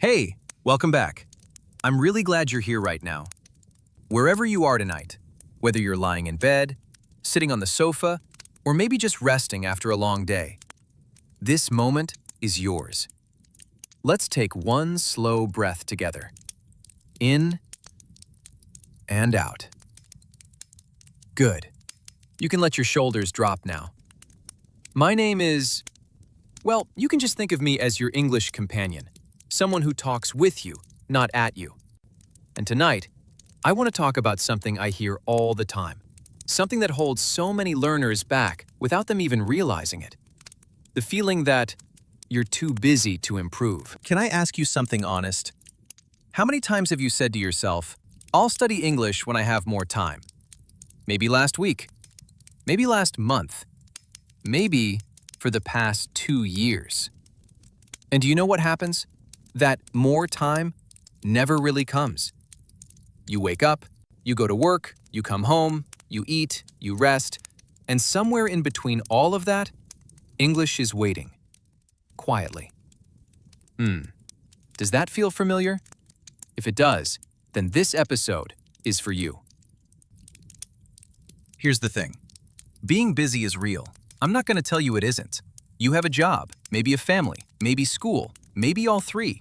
Hey, welcome back. I'm really glad you're here right now. Wherever you are tonight, whether you're lying in bed, sitting on the sofa, or maybe just resting after a long day, this moment is yours. Let's take one slow breath together. In and out. Good. You can let your shoulders drop now. My name is, well, you can just think of me as your English companion, someone who talks with you, not at you. And tonight, I want to talk about something I hear all the time, something that holds so many learners back without them even realizing it. The feeling that you're too busy to improve. Can I ask you something honest? How many times have you said to yourself, I'll study English when I have more time? Maybe last week. Maybe last month. Maybe for the past 2 years. And do you know what happens? That more time never really comes. You wake up, you go to work, you come home, you eat, you rest, and somewhere in between all of that, English is waiting. Quietly. Does that feel familiar? If it does, then this episode is for you. Here's the thing. Being busy is real. I'm not going to tell you it isn't. You have a job, maybe a family, maybe school, maybe all three.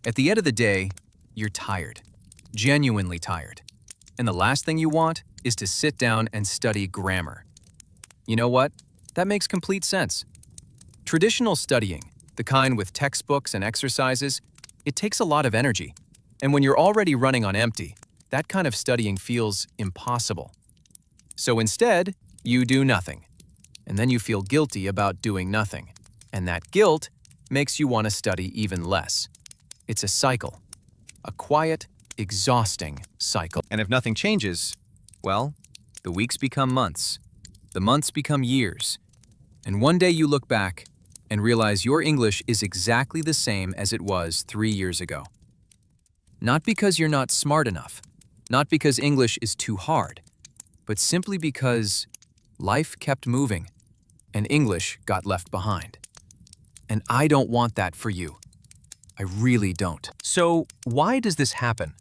At the end of the day, you're tired. Genuinely tired. And the last thing you want is to sit down and study grammar. You know what? That makes complete sense. Traditional studying, the kind with textbooks and exercises, it takes a lot of energy. And when you're already running on empty, that kind of studying feels impossible. So instead, you do nothing. And then you feel guilty about doing nothing. And that guilt makes you want to study even less. It's a cycle. A quiet, exhausting cycle. And if nothing changes, well, the weeks become months. The months become years. And one day you look back and realize your English is exactly the same as it was 3 years ago. Not because you're not smart enough, not because English is too hard, but simply because life kept moving and English got left behind. And I don't want that for you. I really don't. So why does this happen?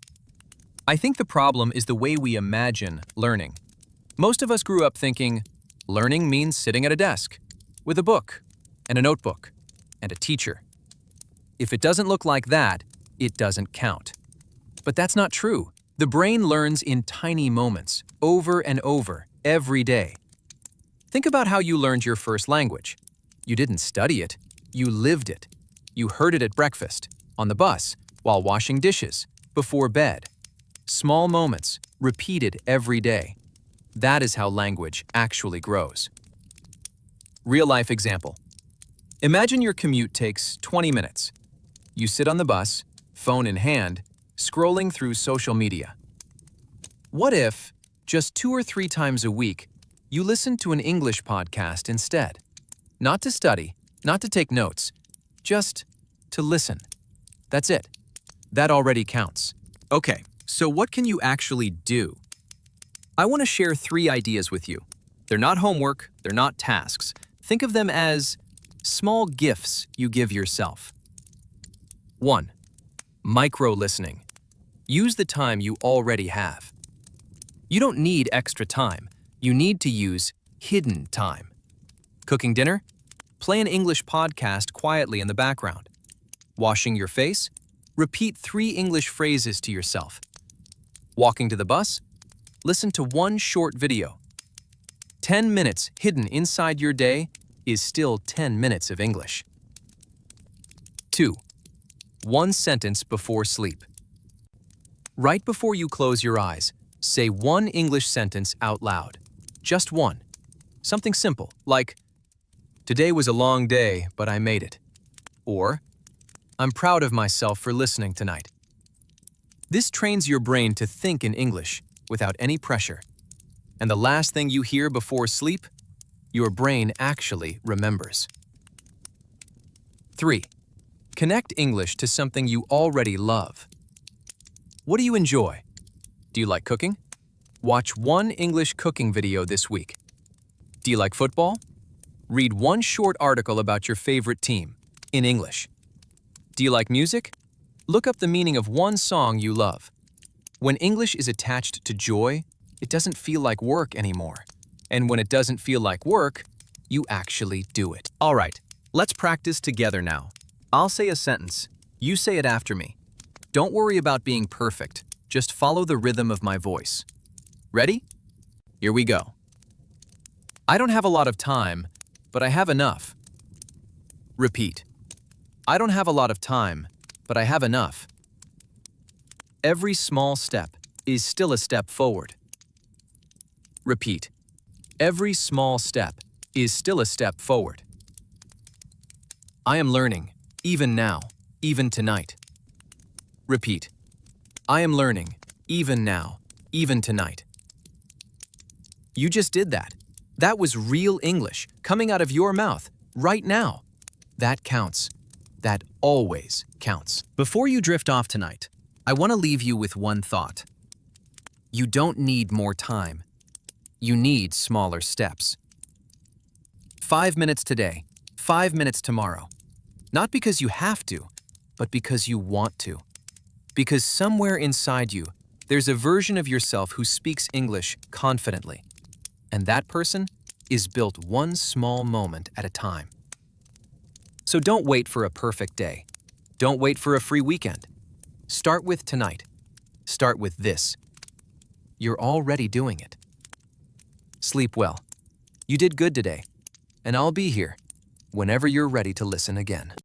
I think the problem is the way we imagine learning. Most of us grew up thinking learning means sitting at a desk with a book and a notebook and a teacher. If it doesn't look like that, it doesn't count. But that's not true. The brain learns in tiny moments, over and over, every day. Think about how you learned your first language. You didn't study it, you lived it. You heard it at breakfast, on the bus, while washing dishes, before bed. Small moments, repeated every day. That is how language actually grows. Real-life example. Imagine your commute takes 20 minutes. You sit on the bus, phone in hand, scrolling through social media. What if, just 2 or 3 times a week, you listen to an English podcast instead? Not to study, not to take notes, just to listen. That's it. That already counts. Okay, so what can you actually do? I want to share 3 ideas with you. They're not homework, they're not tasks. Think of them as small gifts you give yourself. 1. Micro-listening. Use the time you already have. You don't need extra time. You need to use hidden time. Cooking dinner? Play an English podcast quietly in the background. Washing your face? Repeat 3 English phrases to yourself. Walking to the bus? Listen to 1 short video. 10 minutes hidden inside your day is still 10 minutes of English. 2. 1 sentence before sleep. Right before you close your eyes, say 1 English sentence out loud. Just 1. Something simple, like, "Today was a long day, but I made it." Or, "I'm proud of myself for listening tonight." This trains your brain to think in English without any pressure. And the last thing you hear before sleep, your brain actually remembers. 3. Connect English to something you already love. What do you enjoy? Do you like cooking? Watch 1 English cooking video this week. Do you like football? Read 1 short article about your favorite team, in English. Do you like music? Look up the meaning of one song you love. When English is attached to joy, it doesn't feel like work anymore. And when it doesn't feel like work, you actually do it. All right, let's practice together now. I'll say a sentence. You say it after me. Don't worry about being perfect. Just follow the rhythm of my voice. Ready? Here we go. I don't have a lot of time, but I have enough. Repeat. I don't have a lot of time, but I have enough. Every small step is still a step forward. Repeat. Every small step is still a step forward. I am learning, even now, even tonight. Repeat. I am learning, even now, even tonight. You just did that. That was real English coming out of your mouth right now. That counts. That always counts. Before you drift off tonight, I want to leave you with one thought. You don't need more time. You need smaller steps. 5 minutes today, 5 minutes tomorrow. Not because you have to, but because you want to. Because somewhere inside you, there's a version of yourself who speaks English confidently. And that person is built one small moment at a time. So don't wait for a perfect day. Don't wait for a free weekend. Start with tonight. Start with this. You're already doing it. Sleep well. You did good today. And I'll be here whenever you're ready to listen again.